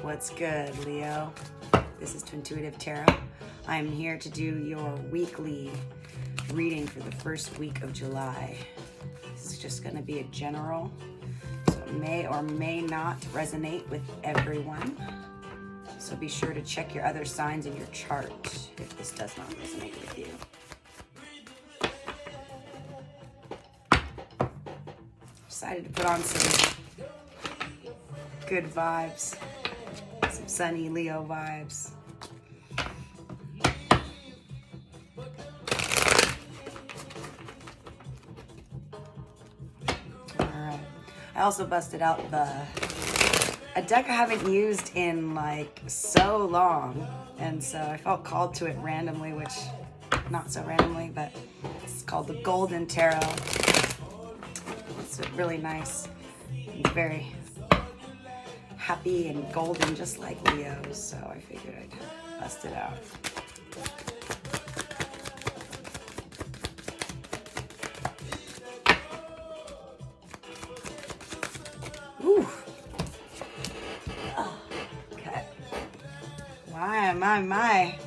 What's good, Leo? This is Twintuitive Tarot. I'm here to do your weekly reading for the first week of July. This is just going to be a general, so it may or may not resonate with everyone. So be sure to check your other signs in your chart if this does not resonate with you. Decided to put on some good vibes, some sunny Leo vibes. Alright. I also busted out a deck I haven't used in like so long, and so I felt called to it randomly, which not so randomly, but it's called the Golden Tarot. It's really nice. It's very happy and golden, just like Leo's, so I figured I'd bust it out. Ooh. Oh, okay. My.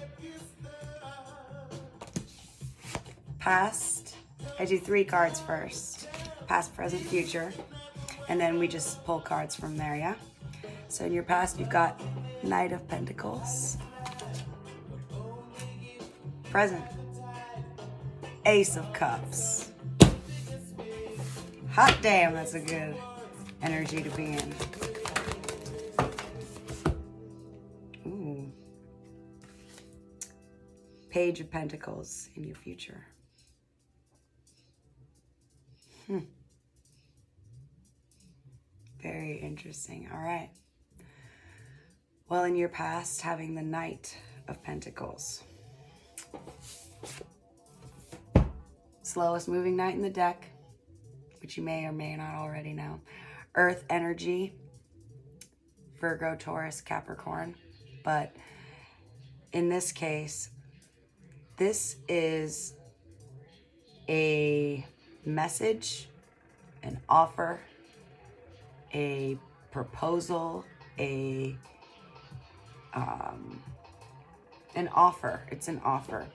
Past. I do 3 cards first. Past, present, future. And then we just pull cards from there, yeah? So in your past, you've got Knight of Pentacles. Present, Ace of Cups. Hot damn, that's a good energy to be in. Ooh. Page of Pentacles in your future. Very interesting. All right. Well, in your past, having the Knight of Pentacles. Slowest moving knight in the deck, which you may or may not already know. Earth energy, Virgo, Taurus, Capricorn. But in this case, this is a message, an offer, a proposal, an offer. It's an offer,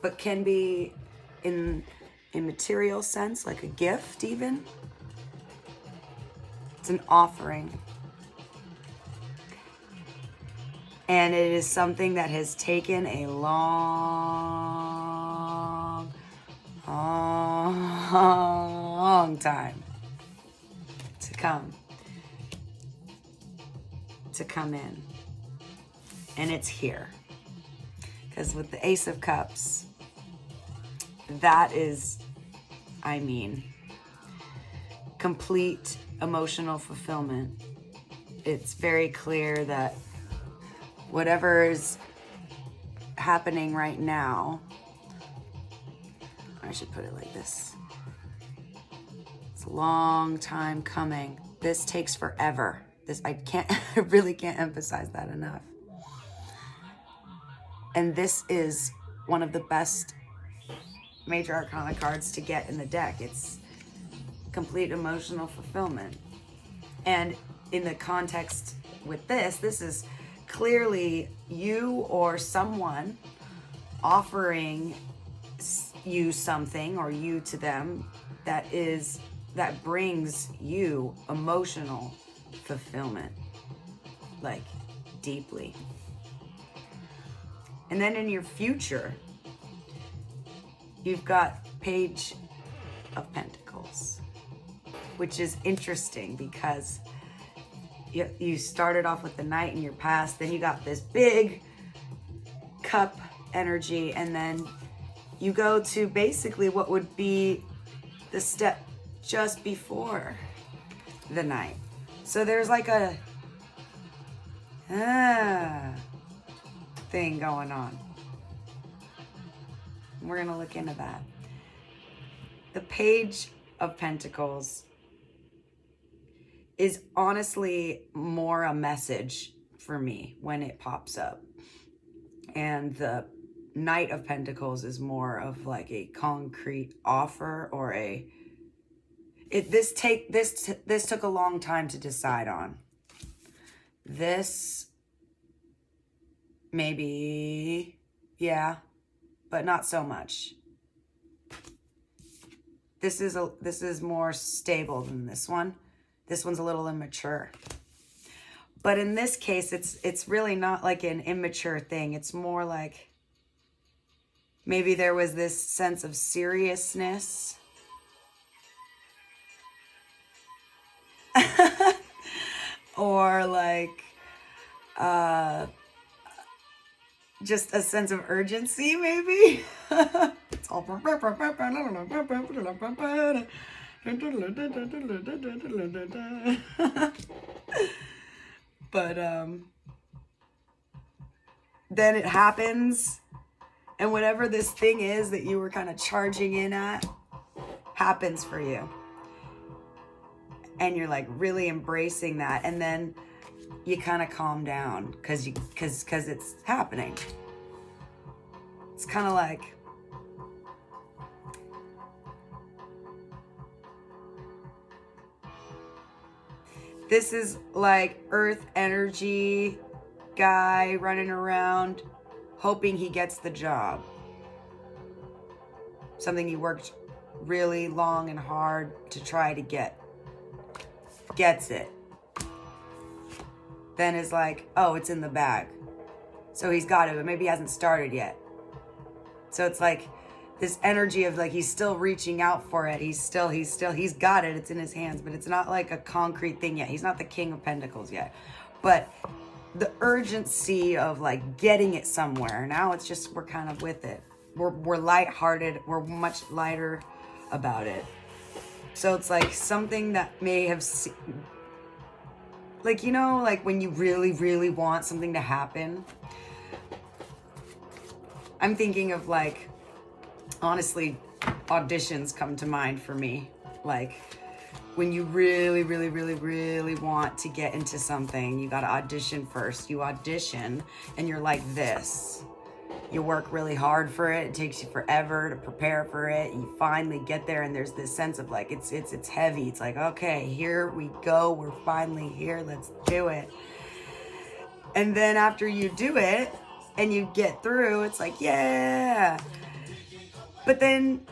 but can be in material sense, like a gift even. It's an offering. And it is something that has taken a long time to come in. And it's here. Because with the Ace of Cups, that is, I mean, complete emotional fulfillment. It's very clear that whatever is happening right now, I should put it like this. It's a long time coming. This takes forever. I really can't emphasize that enough. And this is one of the best major arcana cards to get in the deck. It's complete emotional fulfillment. And in the context with this is clearly you or someone offering you something, or you to them, that brings you emotional fulfillment, like deeply. And then in your future, you've got Page of Pentacles, which is interesting because you started off with the Knight in your past, then you got this big cup energy, and then you go to basically what would be the step just before the Knight. So there's like a thing going on. We're going to look into that. The Page of Pentacles is honestly more a message for me when it pops up. And the Knight of Pentacles is more of like a concrete offer, or this took a long time to decide on. This Maybe, yeah, but not so much. This is more stable than this one. This one's a little immature. But in this case, it's really not like an immature thing. It's more like maybe there was this sense of seriousness. Or like just a sense of urgency, maybe. It's all but then it happens, and whatever this thing is that you were kind of charging in at happens for you, and you're like really embracing that, and then you kind of calm down because it's happening. It's kind of like this is like earth energy guy running around hoping he gets the job. Something he worked really long and hard to try to get. Gets it. Then is like, oh, it's in the bag. So he's got it, but maybe he hasn't started yet. So it's like this energy of like he's still reaching out for it. He's got it. It's in his hands, but it's not like a concrete thing yet. He's not the King of Pentacles yet. But the urgency of like getting it somewhere. Now it's just we're kind of with it. We're lighthearted. We're much lighter about it. So it's like something that may have like, you know, like when you really, really want something to happen. I'm thinking of like, honestly, auditions come to mind for me. Like when you really, really, really, really want to get into something, you got to audition first. You audition and you're like this. You work really hard for it. It takes you forever to prepare for it. You finally get there and there's this sense of like, it's heavy. It's like, okay, here we go. We're finally here. Let's do it. And then after you do it and you get through, it's like, yeah. But then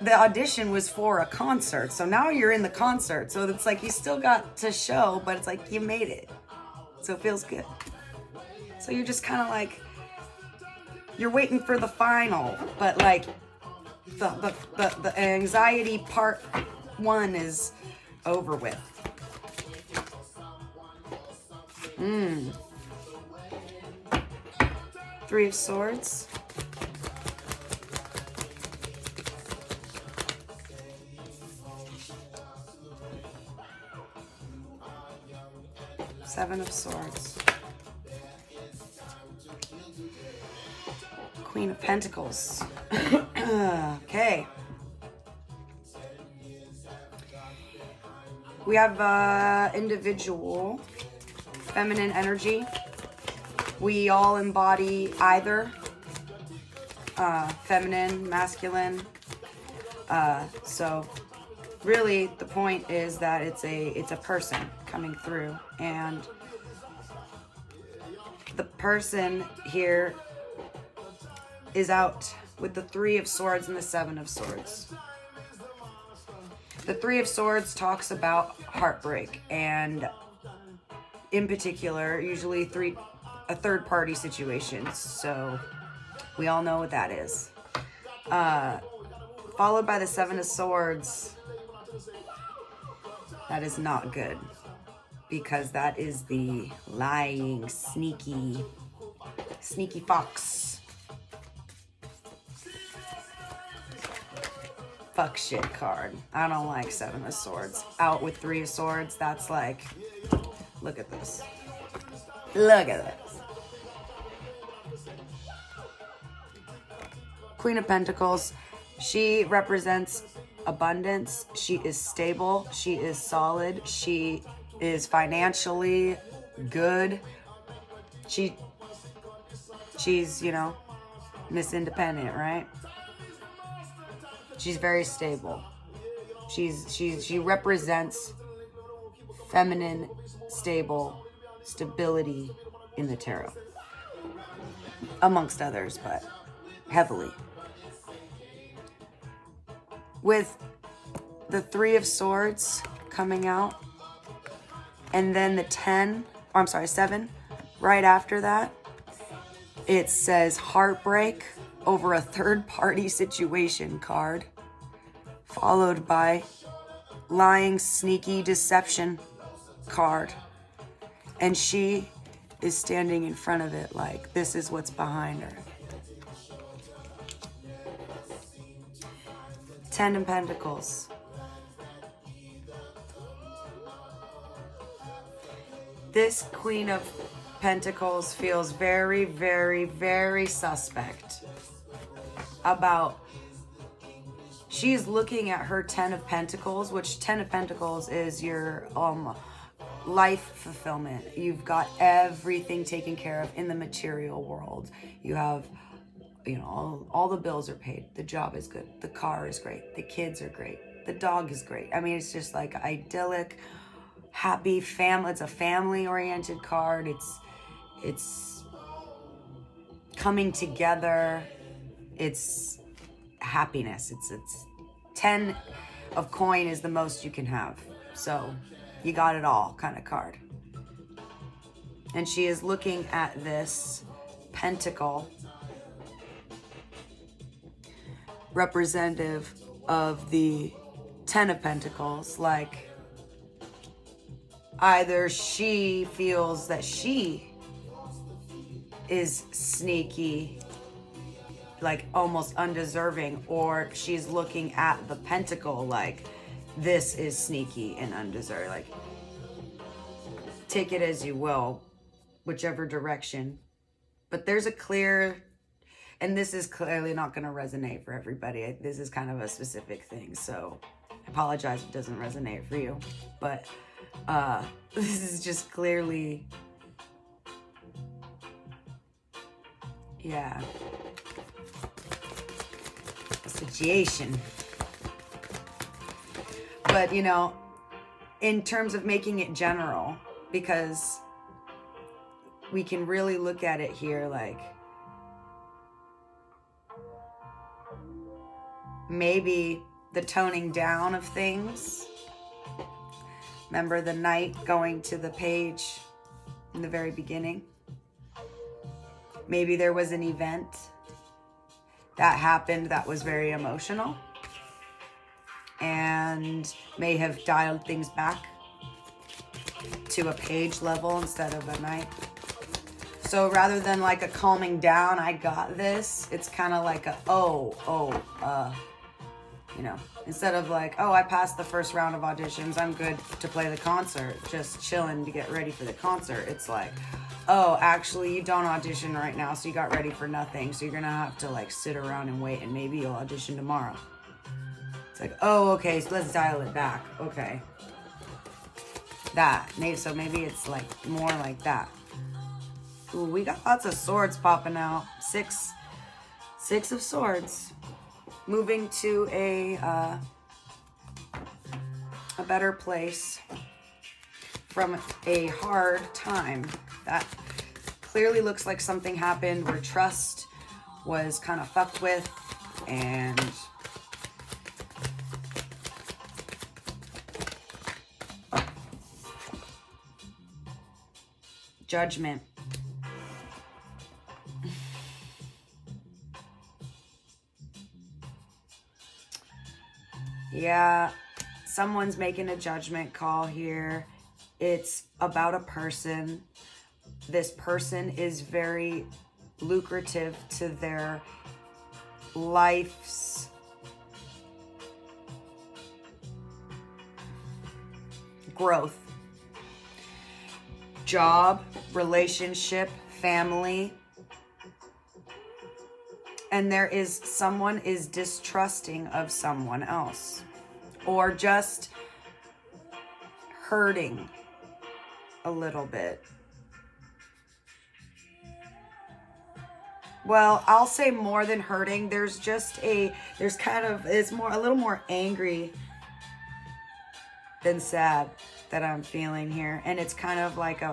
the audition was for a concert. So now you're in the concert. So it's like you still got to show, but it's like you made it. So it feels good. So you're just kind of like, you're waiting for the final, but like the anxiety part 1 is over with. Three of Swords. Seven of Swords. Queen of Pentacles. Okay. We have individual feminine energy. We all embody either feminine, masculine. So really the point is that it's a person coming through, and the person here is out with the Three of Swords and the Seven of Swords. The Three of Swords talks about heartbreak, and in particular, usually a third party situation. So we all know what that is. Followed by the Seven of Swords. That is not good, because that is the lying, sneaky fox. Fuck shit card. I don't like Seven of Swords. Out with Three of Swords. That's like, look at this. Look at this. Queen of Pentacles. She represents abundance. She is stable. She is solid. She is financially good. She's, you know, Miss Independent, right? She's very stable. She represents feminine, stability in the tarot. amongst others, but heavily. With the Three of Swords coming out, and then the 7, right after that, it says heartbreak over a third-party situation card, followed by lying, sneaky deception card. And she is standing in front of it like this is what's behind her. 10 of Pentacles. This Queen of Pentacles feels very, very, very suspect about, she's looking at her 10 of Pentacles, which 10 of Pentacles is your life fulfillment. You've got everything taken care of in the material world. You have, you know, all the bills are paid. The job is good. The car is great. The kids are great. The dog is great. I mean, it's just like idyllic, happy family. It's a family-oriented card. It's coming together. It's happiness. It's 10 of coin is the most you can have. So you got it all kind of card. And she is looking at this pentacle, representative of the 10 of Pentacles, like either she feels that she is sneaky, like almost undeserving, or she's looking at the pentacle like this is sneaky and undeserving. Like, take it as you will, whichever direction. But there's a clear, and this is clearly not going to resonate for everybody. This is kind of a specific thing, so I apologize if it doesn't resonate for you. But this is just clearly, yeah, a situation. But, you know, in terms of making it general, because we can really look at it here like maybe the toning down of things. Remember the knight going to the page in the very beginning? Maybe there was an event that happened that was very emotional and may have dialed things back to a page level instead of a knight. So rather than like a calming down, I got this, it's kind of like a, you know, instead of like, oh, I passed the first round of auditions, I'm good to play the concert, just chilling to get ready for the concert. It's like, oh, actually you don't audition right now, so you got ready for nothing, so you're gonna have to like sit around and wait, and maybe you'll audition tomorrow. It's like, oh, okay, so let's dial it back. Okay, that, maybe, so maybe it's like more like that. Ooh, we got lots of swords popping out. Six of Swords. Moving to a better place from a hard time. That clearly looks like something happened where trust was kind of fucked with, and Judgment. Yeah, someone's making a judgment call here. It's about a person. This person is very lucrative to their life's growth. Job, relationship, family. And there is someone is distrusting of someone else, or just hurting a little bit. Well, I'll say more than hurting. There's kind of, it's more, a little more angry than sad that I'm feeling here. And it's kind of like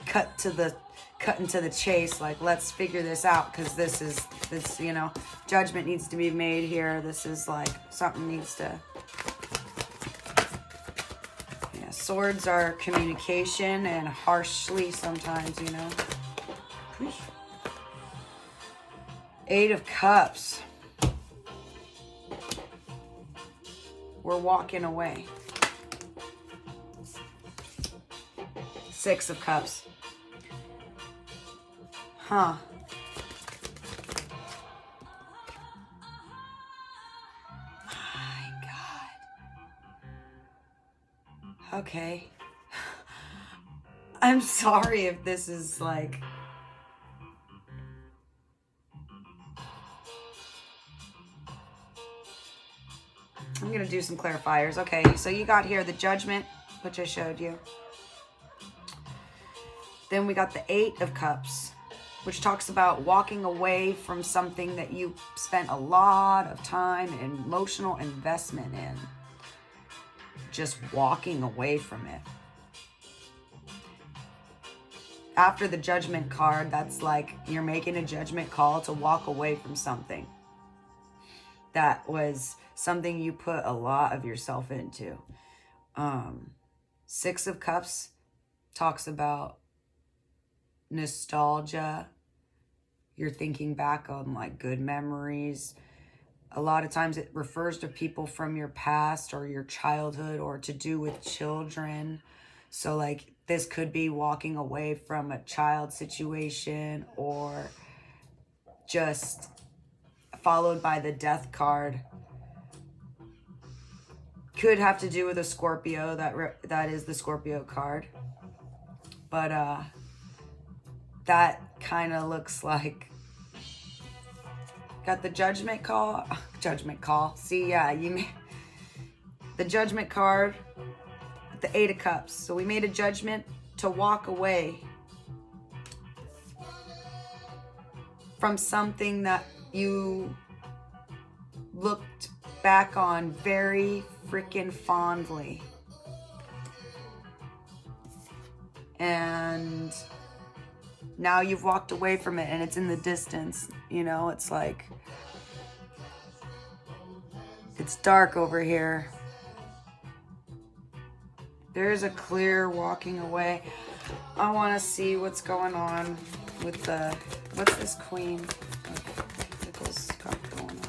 cutting to the chase, like, let's figure this out, because this, you know, judgment needs to be made here. This is like something needs to, yeah, swords are communication, and harshly sometimes, you know. Eight of Cups. We're walking away. Six of Cups. Huh. My God. Okay. I'm sorry if this is like... I'm going to do some clarifiers. Okay, so you got here the Judgment, which I showed you. Then we got the Eight of Cups, which talks about walking away from something that you spent a lot of time and emotional investment in. Just walking away from it. After the Judgment card, that's like you're making a judgment call to walk away from something that was something you put a lot of yourself into. Six of Cups talks about nostalgia. You're thinking back on like good memories. A lot of times it refers to people from your past or your childhood or to do with children. So like this could be walking away from a child situation, or just followed by the Death card. Could have to do with a Scorpio. That is the Scorpio card. But that kind of looks like... Got the Judgment call. Judgment call. See, yeah, the Judgment card, the Eight of Cups. So we made a judgment to walk away from something that you looked back on very freaking fondly. And now you've walked away from it and it's in the distance. You know, it's like, it's dark over here. There's a clear walking away. I want to see what's going on with the, what's this Queen of Pentacles got going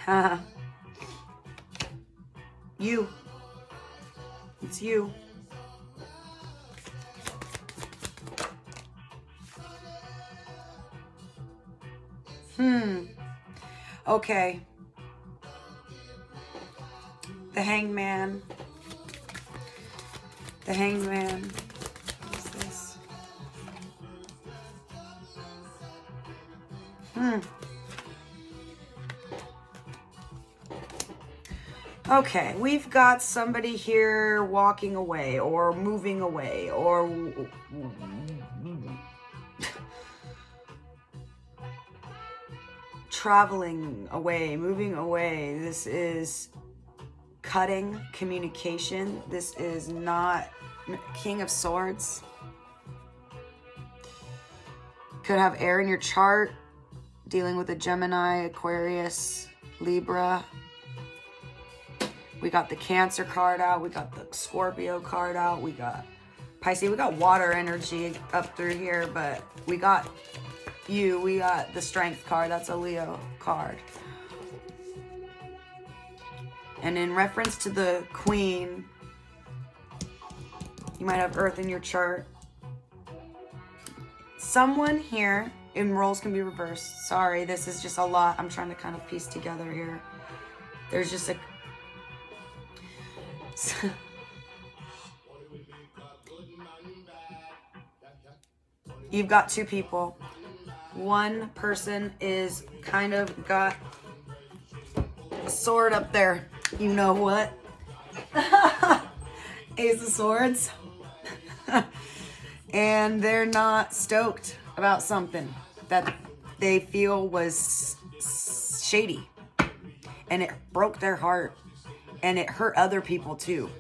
on. You. It's you. Okay. The Hangman. The Hangman. What is this? Okay, we've got somebody here walking away or moving away or traveling away, moving away. This is cutting communication. This is not King of Swords. Could have air in your chart, dealing with a Gemini, Aquarius, Libra. We got the Cancer card out. We got the Scorpio card out. We got Pisces. We got water energy up through here, but we got you. We got the Strength card. That's a Leo card. And in reference to the Queen, you might have Earth in your chart. Someone here, and roles can be reversed. Sorry, this is just a lot. I'm trying to kind of piece together here. There's just a... You've got two people. One person is kind of got a sword up there. You know what? Ace of Swords. And they're not stoked about something that they feel was shady. And it broke their heart. And it hurt other people too.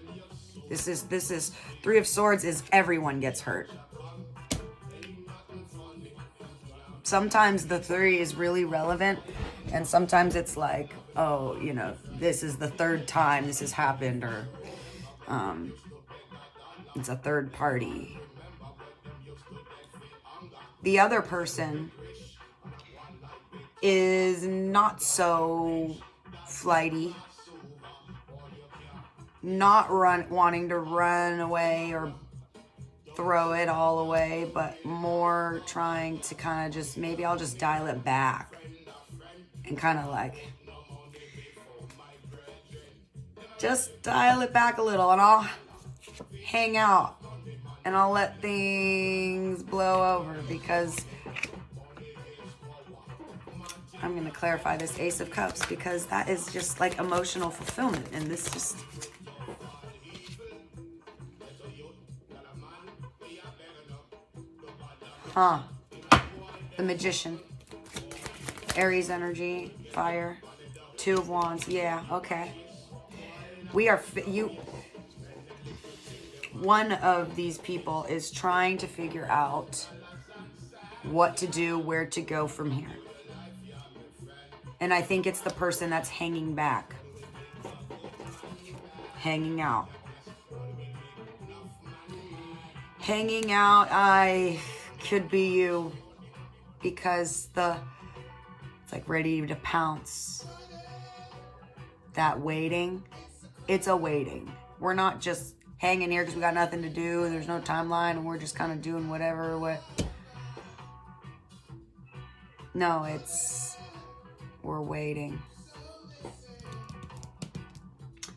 This is Three of Swords is everyone gets hurt. Sometimes the 3 is really relevant, and sometimes it's like, oh, you know, this is the 3rd time this has happened, or it's a third party. The other person is not so flighty, not wanting to run away or throw it all away, but more trying to kind of just, maybe I'll just dial it back and kind of like just dial it back a little, and I'll hang out and I'll let things blow over, because I'm going to clarify this Ace of Cups, because that is just like emotional fulfillment, and this just... The Magician. Aries energy, fire. 2 of Wands, yeah, okay. We are, one of these people is trying to figure out what to do, where to go from here. And I think it's the person that's hanging back. Hanging out. Hanging out, I could be you, because it's like ready to pounce. That waiting, it's a waiting. We're not just hanging here because we got nothing to do and there's no timeline and we're just kind of doing whatever. No, we're waiting.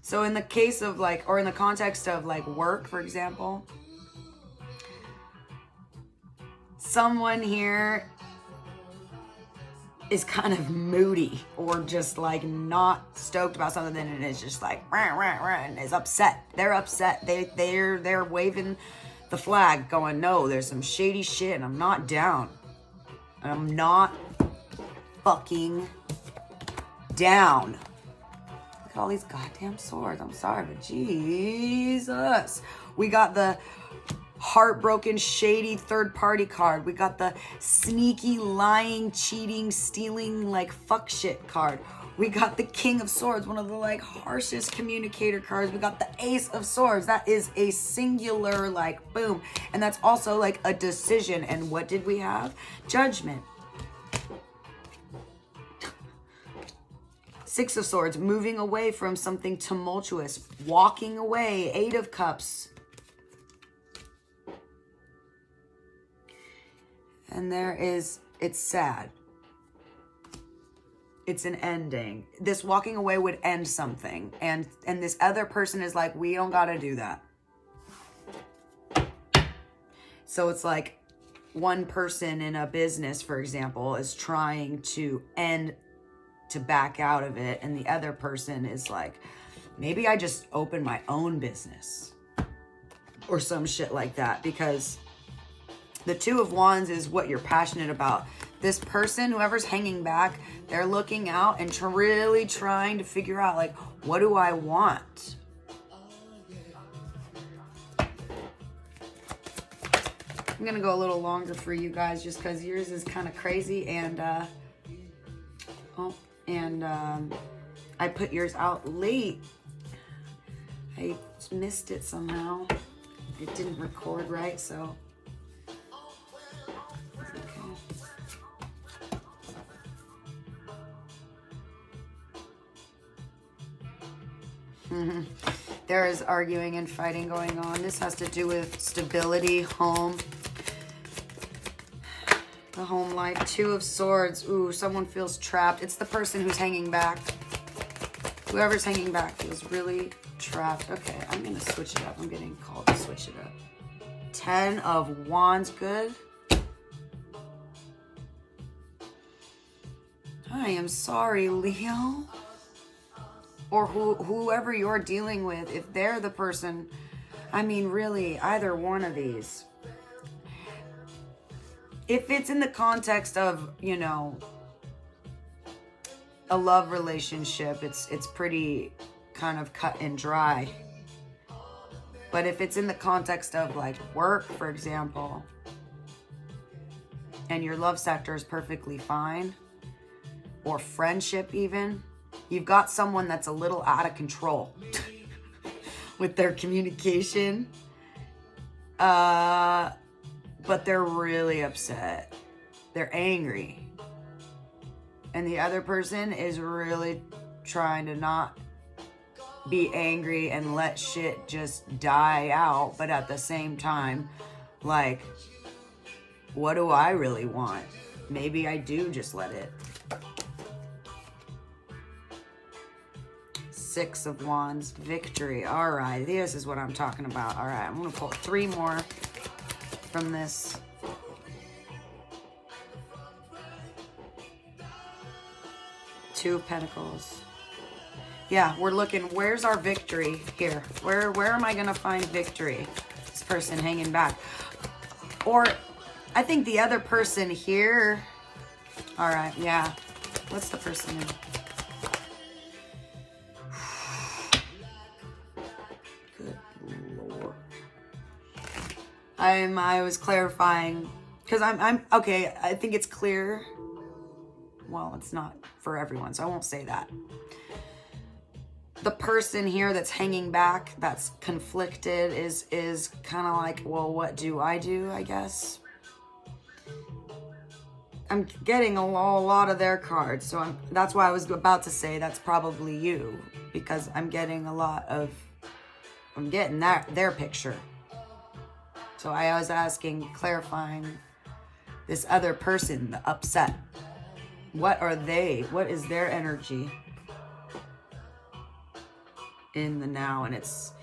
So in the case of like, or in the context of like work, for example, someone here is kind of moody or just like not stoked about something, and it's just like rah, rah, rah, and is upset. They're upset. They're waving the flag, going, no, there's some shady shit and I'm not down. I'm not fucking down. Look at all these goddamn swords. I'm sorry, but Jesus. We got the heartbroken, shady third party card. We got the sneaky, lying, cheating, stealing, like fuck shit card. We got the King of Swords, one of the like harshest communicator cards. We got the Ace of Swords. That is a singular like boom. And that's also like a decision. And what did we have? Judgment. 6 of Swords, moving away from something tumultuous, walking away. 8 of Cups. And it's sad. It's an ending. This walking away would end something. And this other person is like, we don't got to do that. So it's like one person in a business, for example, is trying to back out of it. And the other person is like, maybe I just open my own business or some shit like that, because the 2 of Wands is what you're passionate about. This person, whoever's hanging back, they're looking out and really trying to figure out, like, what do I want? I'm going to go a little longer for you guys just because yours is kind of crazy. And, I put yours out late. I missed it somehow. It didn't record right, so... There is arguing and fighting going on. This has to do with stability, home, the home life. 2 of Swords. Ooh, someone feels trapped. It's the person who's hanging back. Whoever's hanging back feels really trapped. Okay, I'm going to switch it up. I'm getting called to switch it up. 10 of Wands. Good. I am sorry, Leo. Or whoever you're dealing with, if they're the person, I mean, really, either one of these. If it's in the context of, you know, a love relationship, it's pretty kind of cut and dry. But if it's in the context of like work, for example, and your love sector is perfectly fine, or friendship even, you've got someone that's a little out of control with their communication, but they're really upset. They're angry. And the other person is really trying to not be angry and let shit just die out, but at the same time, like, what do I really want? Maybe I do just let it. Six of Wands, victory. All right, this is what I'm talking about. All right, I'm gonna pull 3 more from this. Two of Pentacles. Yeah, we're looking, where's our victory here? Where am I gonna find victory? This person hanging back. Or, I think the other person here. All right, yeah. What's the person in? Good Lord. I was clarifying, because I'm, okay, I think it's clear. Well, it's not for everyone, so I won't say that. The person here that's hanging back, that's conflicted, is kind of like, well, what do, I guess? I'm getting a lot of their cards, so that's why I was about to say that's probably you, because I'm getting a lot of, I'm getting their picture. So I was asking, clarifying, this other person, the upset. What are they? What is their energy in the now? And it's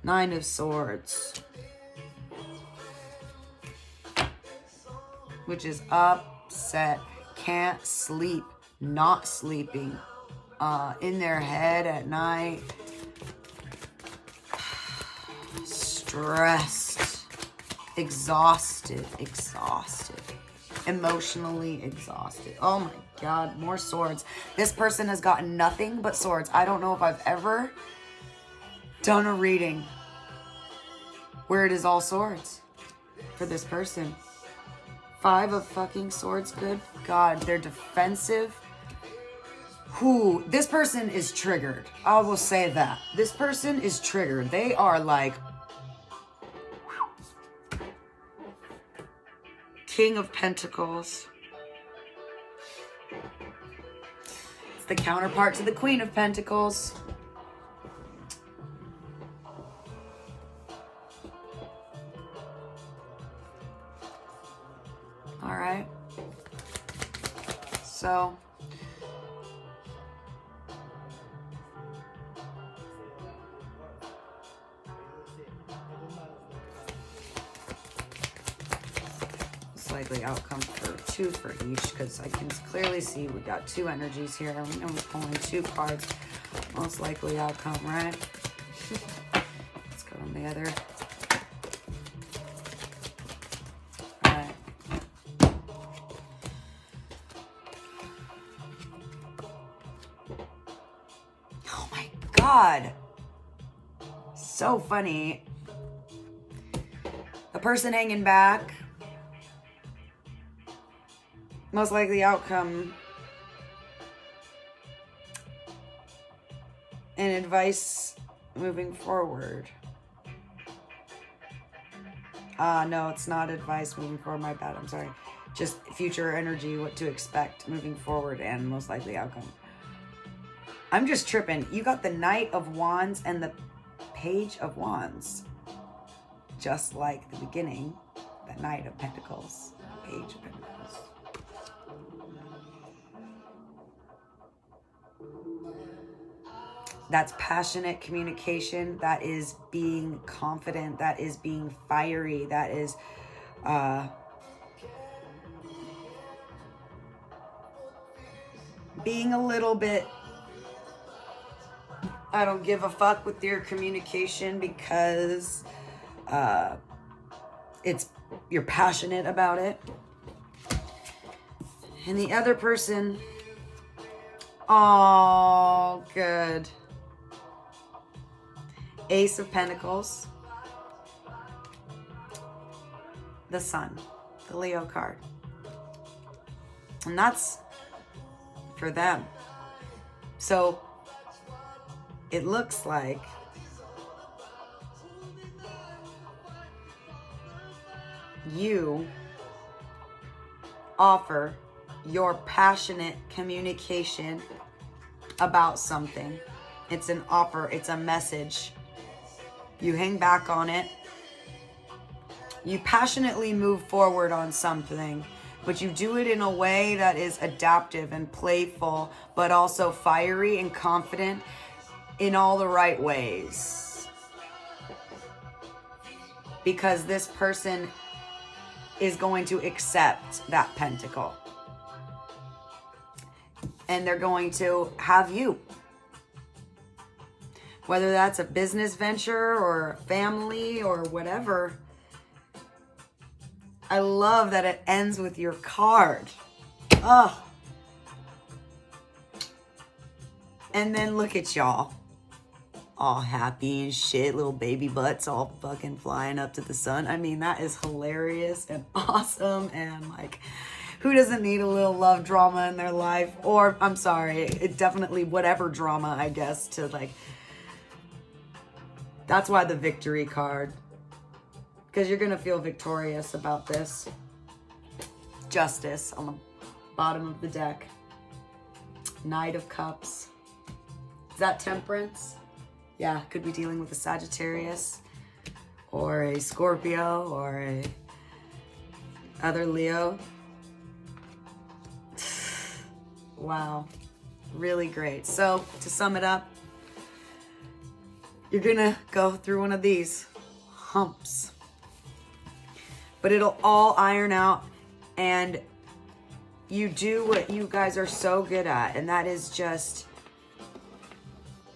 9 of Swords, which is upset, can't sleep, not sleeping, in their head at night, stressed, exhausted, emotionally exhausted. Oh my God, more swords. This person has gotten nothing but swords. I don't know if I've ever done a reading where it is all swords for this person. 5 of fucking swords. Good God, they're defensive. This person is triggered. I will say that. This person is triggered. They are like, King of Pentacles. It's the counterpart to the Queen of Pentacles. All right. So, likely outcome for 2 for each, because I can clearly see we got 2 energies here. I'm pulling 2 cards. Most likely outcome, right? Let's go on the other. All right. Oh my God. So funny. The person hanging back, most likely outcome and advice moving forward. No, it's not advice moving forward. My bad. I'm sorry. Just future energy, what to expect moving forward, and most likely outcome. I'm just tripping. You got the Knight of Wands and the Page of Wands. Just like the beginning, the Knight of Pentacles, Page of Pentacles. That's passionate communication. That is being confident. That is being fiery. That is being a little bit, I don't give a fuck with your communication, because you're passionate about it. And the other person, oh, good. Ace of Pentacles, the Sun, the Leo card. And that's for them. So it looks like you offer your passionate communication about something. It's an offer, it's a message. You hang back on it. You passionately move forward on something, but you do it in a way that is adaptive and playful, but also fiery and confident in all the right ways. Because this person is going to accept that pentacle. And they're going to have you. Whether that's a business venture or family or whatever. I love that it ends with your card. Oh. And then look at y'all. All happy and shit. Little baby butts all fucking flying up to the sun. I mean, that is hilarious and awesome. And like, who doesn't need a little love drama in their life? Or, I'm sorry, it definitely whatever drama, I guess, to like. That's why the victory card. Because you're going to feel victorious about this. Justice on the bottom of the deck. Knight of Cups. Is that Temperance? Yeah, could be dealing with a Sagittarius. Or a Scorpio. Or a other Leo. Wow. Really great. So, to sum it up. You're going to go through one of these humps. But it'll all iron out, and you do what you guys are so good at, and that is just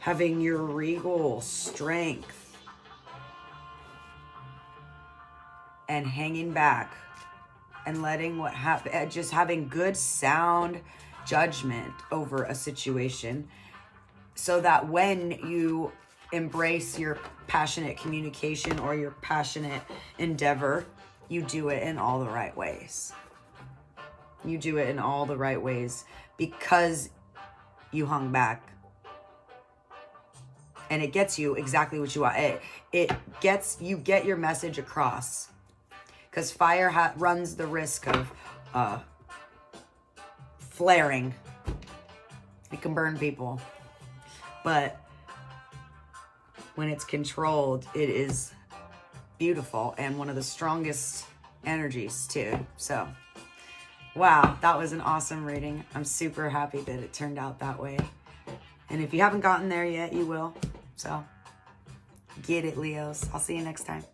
having your regal strength and hanging back and letting what happen, just having good sound judgment over a situation, so that when you embrace your passionate communication or your passionate endeavor, you do it in all the right ways. You do it in all the right ways because you hung back. And it gets you exactly what you want. You get your message across. Because fire runs the risk of flaring. It can burn people. But when it's controlled, it is beautiful and one of the strongest energies too. So, wow, that was an awesome reading. I'm super happy that it turned out that way. And if you haven't gotten there yet, you will. So, get it, Leos. I'll see you next time.